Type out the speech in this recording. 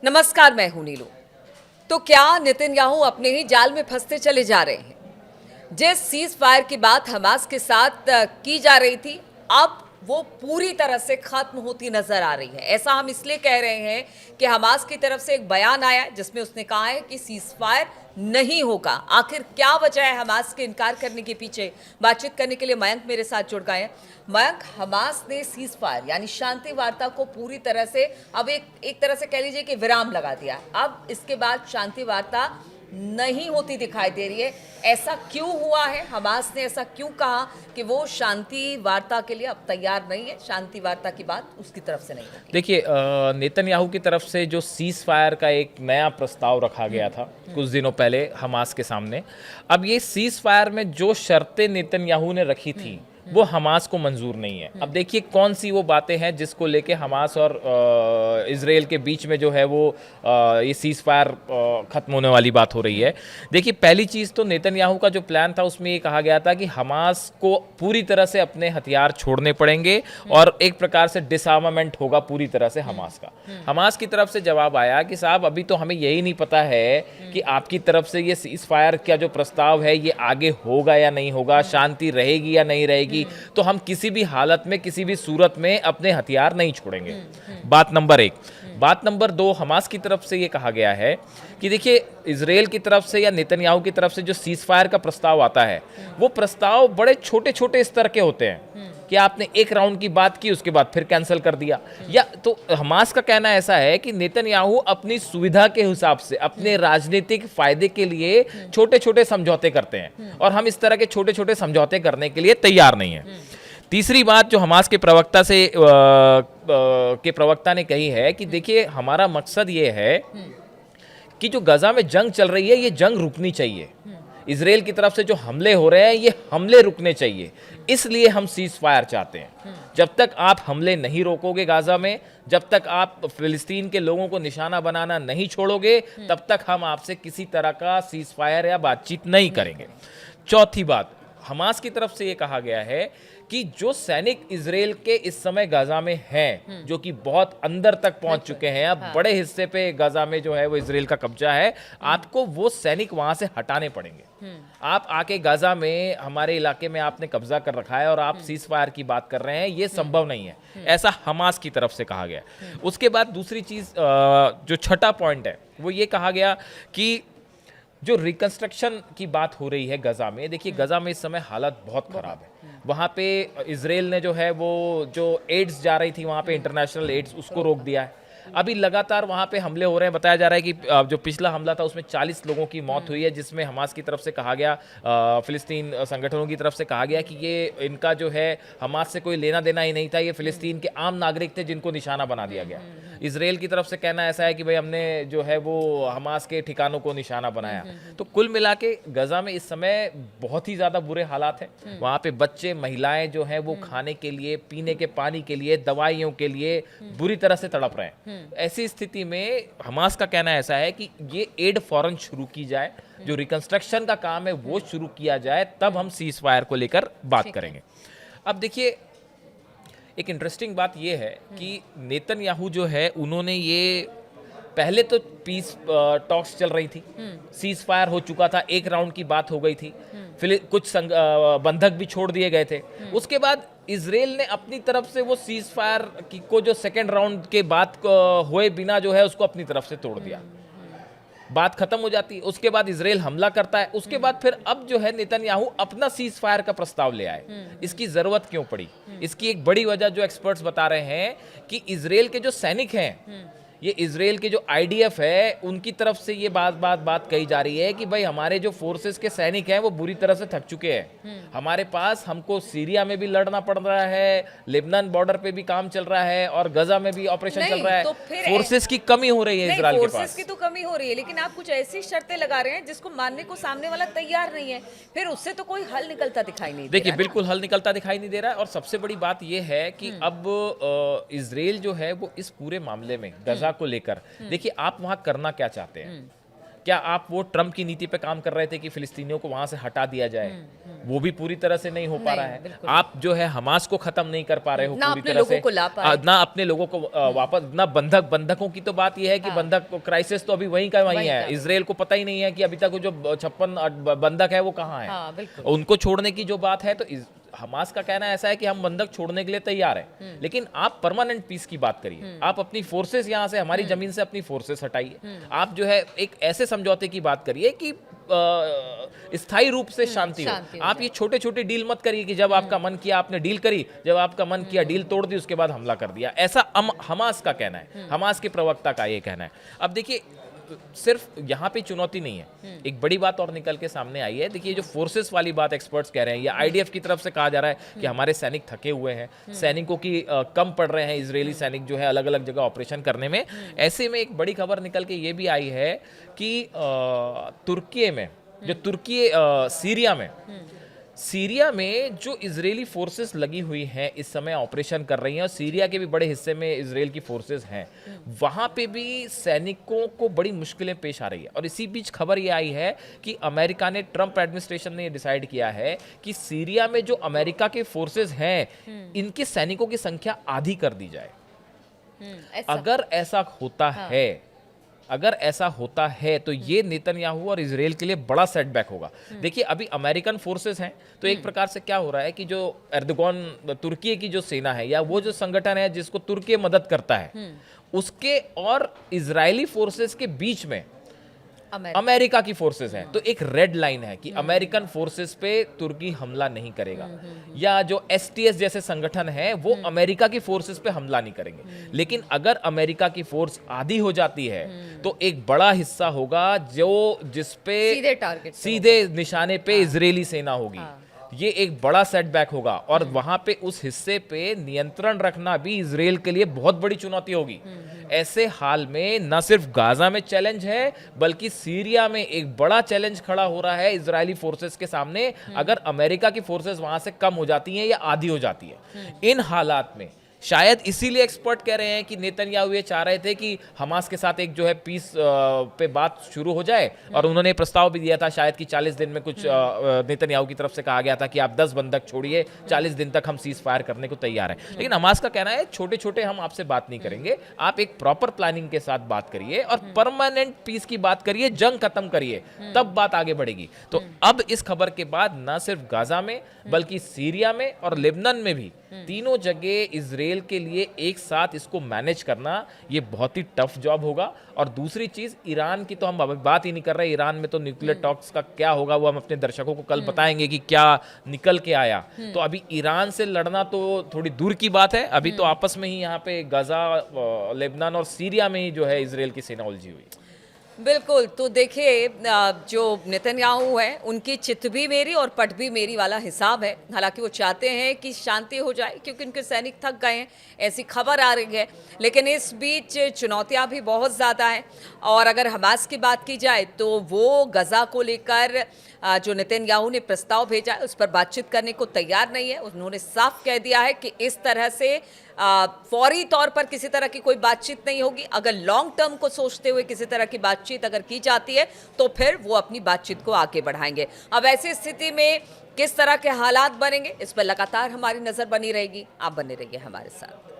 नमस्कार, मैं हूं नीलू। तो क्या नेतन्याहू अपने ही जाल में फंसते चले जा रहे हैं? जिस सीज फायर की बात हमास के साथ की जा रही थी, अब वो पूरी तरह से खत्म होती नजर आ रही है। ऐसा हम इसलिए कह रहे हैं कि हमास की तरफ से एक बयान आया है जिसमें उसने कहा है कि सीज फायर नहीं होगा। आखिर क्या वजह है हमास के इनकार करने के पीछे? बातचीत करने के लिए मयंक मेरे साथ जुड़ गए हैं। मयंक, हमास ने सीज फायर यानी शांति वार्ता को पूरी तरह से अब एक तरह से कह लीजिए कि विराम लगा दिया। अब इसके बाद शांति वार्ता नहीं होती दिखाई दे रही है। ऐसा क्यों हुआ है? हमास ने ऐसा क्यों कहा कि वो शांति वार्ता के लिए अब तैयार नहीं है? शांति वार्ता की बात उसकी तरफ से नहीं होगी। देखिए, नेतन्याहू की तरफ से जो सीज फायर का एक नया प्रस्ताव रखा गया था कुछ दिनों पहले हमास के सामने, अब ये सीज फायर में जो शर्तें नेतन्याहू ने रखी थी वो हमास को मंजूर नहीं है। अब देखिए कौन सी वो बातें हैं जिसको लेके हमास और इजराइल के बीच में जो है वो ये सीज फायर खत्म होने वाली बात हो रही है। देखिए, पहली चीज़ तो नेतन्याहू का जो प्लान था उसमें ये कहा गया था कि हमास को पूरी तरह से अपने हथियार छोड़ने पड़ेंगे और एक प्रकार से डिसआर्मामेंट होगा पूरी तरह से हमास का। हमास की तरफ से जवाब आया कि साहब अभी तो हमें यही नहीं पता है कि आपकी तरफ से ये सीज फायर का जो प्रस्ताव है ये आगे होगा या नहीं होगा, शांति रहेगी या नहीं रहेगी, तो हम किसी भी हालत में किसी भी सूरत में अपने हथियार नहीं छोड़ेंगे। बात नंबर एक। बात नंबर दो, हमास की तरफ से ये कहा गया है कि देखिए, इजराइल की तरफ से या नेतन्याहू की तरफ से जो सीज फायर का प्रस्ताव आता है वो प्रस्ताव बड़े छोटे छोटे स्तर के होते हैं कि आपने एक राउंड की बात की उसके बाद फिर कैंसिल कर दिया। या तो हमास का कहना ऐसा है कि नेतन्याहू अपनी सुविधा के हिसाब से अपने राजनीतिक फायदे के लिए छोटे छोटे समझौते करते हैं और हम इस तरह के छोटे छोटे समझौते करने के लिए तैयार नहीं है। तीसरी बात जो हमास के प्रवक्ता ने कही है कि देखिए, हमारा मकसद ये है कि जो गजा में जंग चल रही है ये जंग रुकनी चाहिए। इजराइल की तरफ से जो हमले हो रहे हैं ये हमले रुकने चाहिए, इसलिए हम सीज फायर चाहते हैं। जब तक आप हमले नहीं रोकोगे गाजा में, जब तक आप फिलिस्तीन के लोगों को निशाना बनाना नहीं छोड़ोगे, तब तक हम आपसे किसी तरह का सीज फायर या बातचीत नहीं करेंगे। चौथी बात, हमास की तरफ से ये कहा गया है कि जो सैनिक इजराइल के इस समय गाजा में हैं, जो कि बहुत अंदर तक पहुंच चुके हैं, अब बड़े हिस्से पे गाजा में जो है वो इजराइल का कब्जा है, आपको वो सैनिक वहां से हटाने पड़ेंगे। आप आके गाजा में हमारे इलाके में आपने कब्जा कर रखा है और आप सीज फायर की बात कर रहे हैं, ये संभव नहीं है। ऐसा हमास की तरफ से कहा गया। उसके बाद दूसरी चीज, जो छठा पॉइंट है, वो ये कहा गया कि जो रिकंस्ट्रक्शन की बात हो रही है गजा में, देखिए गजा में इस समय हालत बहुत खराब है। वहाँ पे इजराइल ने जो है वो जो एड्स जा रही थी वहाँ पे, इंटरनेशनल एड्स, उसको रोक दिया है। अभी लगातार वहाँ पे हमले हो रहे हैं। बताया जा रहा है कि जो पिछला हमला था उसमें 40 लोगों की मौत हुई है, जिसमें हमास की तरफ से कहा गया, फिलिस्तीन संगठनों की तरफ से कहा गया कि ये इनका जो है हमास से कोई लेना देना ही नहीं था, ये फिलिस्तीन के आम नागरिक थे जिनको निशाना बना दिया गया। इजराइल की तरफ से कहना ऐसा है कि भाई हमने जो है वो हमास के ठिकानों को निशाना बनाया। तो कुल मिला के गजा में इस समय बहुत ही ज़्यादा बुरे हालात हैं। वहाँ पे बच्चे, महिलाएं जो हैं वो खाने के लिए, पीने के पानी के लिए, दवाइयों के लिए बुरी तरह से तड़प रहे हैं। ऐसी स्थिति में हमास का कहना ऐसा है कि ये एड फौरन शुरू की जाए, जो रिकंस्ट्रक्शन का काम है वो शुरू किया जाए, तब हम सीज फायर को लेकर बात करेंगे। अब देखिए, एक इंटरेस्टिंग बात यह है कि नेतन्याहू जो है उन्होंने ये पहले तो पीस टॉक्स चल रही थी, सीज फायर हो चुका था, एक राउंड की बात हो गई थी, फिर कुछ बंधक भी छोड़ दिए गए थे। उसके बाद इजराइल ने अपनी तरफ से वो सीज फायर को जो सेकेंड राउंड के बाद हुए बिना जो है उसको अपनी तरफ से तोड़ दिया। बात खत्म हो जाती है। उसके बाद इजराइल हमला करता है। उसके बाद फिर अब जो है नेतन्याहू अपना सीज फायर का प्रस्ताव ले आए। इसकी जरूरत क्यों पड़ी? इसकी एक बड़ी वजह जो एक्सपर्ट्स बता रहे हैं कि इजराइल के जो सैनिक हैं, ये इजराइल के जो आईडीएफ है उनकी तरफ से ये बात कही जा रही है कि भाई हमारे जो फोर्सेस के सैनिक हैं वो बुरी तरह से थक चुके हैं। हमारे पास, हमको सीरिया में भी लड़ना पड़ रहा है, लेबनान बॉर्डर पे भी काम चल रहा है और गजा में भी ऑपरेशन चल रहा है। तो फोर्सेस की कमी हो रही है इजराइल के पास। फोर्सेस की तो कमी हो रही है, लेकिन आप कुछ ऐसी शर्तें लगा रहे हैं जिसको मानने को सामने वाला तैयार नहीं है, फिर उससे तो कोई हल निकलता दिखाई नहीं दे रहा। देखिए, बिल्कुल हल निकलता दिखाई नहीं दे रहा है। और सबसे बड़ी बात यह है कि अब इजराइल जो है वो इस पूरे मामले में गजा को लेकर, देखिए आप वहां करना क्या चाहते हैं? क्या आप वो ट्रम्प की नीति पे काम कर रहे थे कि फिलिस्तीनियों को वहां से हटा दिया जाए? वो भी पूरी तरह से नहीं हो पा रहा है। आप जो है हमास को खत्म नहीं कर पा रहे हो ना पूरी अपने तरह लोगों से, को ला पाए। ना अपने लोगों को वापस, ना बंधकों की तो बात यह है कि बंधक क्राइसिस तो अभी वहीं का वहीं है। इजराइल को पता ही नहीं है कि अभी तक जो 56 बंधक है वो कहाँ है। उनको छोड़ने की जो बात है, तो हमास का कहना ऐसा है कि हम बंधक छोड़ने के लिए तैयार हैं, लेकिन आप परमानेंट पीस की बात करिए। आप अपनी फोर्सेस यहां से, हमारी जमीन से अपनी फोर्सेस हटाइए। आप जो है एक ऐसे समझौते की बात करिए कि स्थायी रूप से शांति हो। आप ये छोटे छोटे डील मत करिए कि जब आपका मन किया आपने डील करी, जब आपका मन किया डील तोड़ दी, उसके बाद हमला कर दिया। ऐसा हमास का कहना है, हमास के प्रवक्ता का ये कहना है। अब देखिए, सिर्फ यहाँ पे चुनौती नहीं है, एक बड़ी बात और निकल के सामने आई है। देखिए, जो फोर्सेस वाली बात एक्सपर्ट्स कह रहे हैं, या आईडीएफ की तरफ से कहा जा रहा है कि हमारे सैनिक थके हुए हैं, सैनिकों की कम पड़ रहे हैं, इजरायली सैनिक जो है अलग अलग जगह ऑपरेशन करने में। ऐसे में एक बड़ी खबर निकल के ये भी आई है कि तुर्की में जो सीरिया में जो इजरायली फोर्सेस लगी हुई हैं, इस समय ऑपरेशन कर रही हैं, और सीरिया के भी बड़े हिस्से में इजराइल की फोर्सेस हैं, वहाँ पे भी सैनिकों को बड़ी मुश्किलें पेश आ रही है। और इसी बीच खबर ये आई है कि अमेरिका ने, ट्रंप एडमिनिस्ट्रेशन ने डिसाइड किया है कि सीरिया में जो अमेरिका के फोर्सेस हैं, इनके सैनिकों की संख्या आधी कर दी जाए। अगर ऐसा होता है तो ये नेतन्याहू और इजराइल के लिए बड़ा सेटबैक होगा। देखिए, अभी अमेरिकन फोर्सेस हैं, तो एक प्रकार से क्या हो रहा है कि जो एर्दोगन, तुर्की की जो सेना है, या वो जो संगठन है जिसको तुर्की मदद करता है, उसके और इजरायली फोर्सेस के बीच में अमेरिका की फोर्सेस हैं। तो एक रेड लाइन है कि अमेरिकन फोर्सेस पे तुर्की हमला नहीं करेगा, या जो एसटीएस जैसे संगठन है वो अमेरिका की फोर्सेस पे हमला नहीं करेंगे। लेकिन अगर अमेरिका की फोर्स आधी हो जाती है तो एक बड़ा हिस्सा होगा जो जिसपे सीधे निशाने पे इजरायली सेना होगी। ये एक बड़ा सेटबैक होगा, और वहां पे उस हिस्से पे नियंत्रण रखना भी इजराइल के लिए बहुत बड़ी चुनौती होगी। ऐसे हाल में न सिर्फ गाजा में चैलेंज है, बल्कि सीरिया में एक बड़ा चैलेंज खड़ा हो रहा है इजरायली फोर्सेस के सामने, अगर अमेरिका की फोर्सेस वहां से कम हो जाती हैं या आधी हो जाती है। इन हालात में शायद इसीलिए एक्सपर्ट कह रहे हैं कि नेतन्याहू ये चाह रहे थे कि हमास के साथ एक जो है पीस पे बात शुरू हो जाए, और उन्होंने प्रस्ताव भी दिया था शायद कि 40 दिन में कुछ, नेतन्याहू की तरफ से कहा गया था कि आप 10 बंधक छोड़िए, 40 दिन तक हम सीज फायर करने को तैयार हैं। लेकिन हमास का कहना है छोटे छोटे हम आपसे बात नहीं करेंगे, आप एक प्रॉपर प्लानिंग के साथ बात करिए और परमानेंट पीस की बात करिए, जंग खत्म करिए, तब बात आगे बढ़ेगी। तो अब इस खबर के बाद न सिर्फ गाजा में बल्कि सीरिया में और लेबनान में भी, तीनों जगह इजराइल के लिए एक साथ इसको मैनेज करना ये बहुत ही टफ जॉब होगा। और दूसरी चीज, ईरान की तो हम अभी बात ही नहीं कर रहे। ईरान में तो न्यूक्लियर टॉक्स का क्या होगा वो हम अपने दर्शकों को कल बताएंगे कि क्या निकल के आया। तो अभी ईरान से लड़ना तो थोड़ी दूर की बात है, अभी तो आपस में ही यहाँ पे गाजा, लेबनान और सीरिया में ही जो है इजराइल की सेना उलझी हुई। बिल्कुल। तो देखिए, जो नेतन्याहू है उनकी चित भी मेरी और पट भी मेरी वाला हिसाब है। हालांकि वो चाहते हैं कि शांति हो जाए क्योंकि उनके सैनिक थक गए हैं, ऐसी खबर आ रही है। लेकिन इस बीच चुनौतियां भी बहुत ज़्यादा हैं। और अगर हमास की बात की जाए तो वो गजा को लेकर जो नेतन्याहू ने प्रस्ताव भेजा है उस पर बातचीत करने को तैयार नहीं है। उन्होंने साफ कह दिया है कि इस तरह से फौरी तौर पर किसी तरह की कोई बातचीत नहीं होगी। अगर लॉन्ग टर्म को सोचते हुए किसी तरह की बातचीत अगर की जाती है तो फिर वो अपनी बातचीत को आगे बढ़ाएंगे। अब ऐसी स्थिति में किस तरह के हालात बनेंगे, इस पर लगातार हमारी नज़र बनी रहेगी। आप बने रहिए हमारे साथ।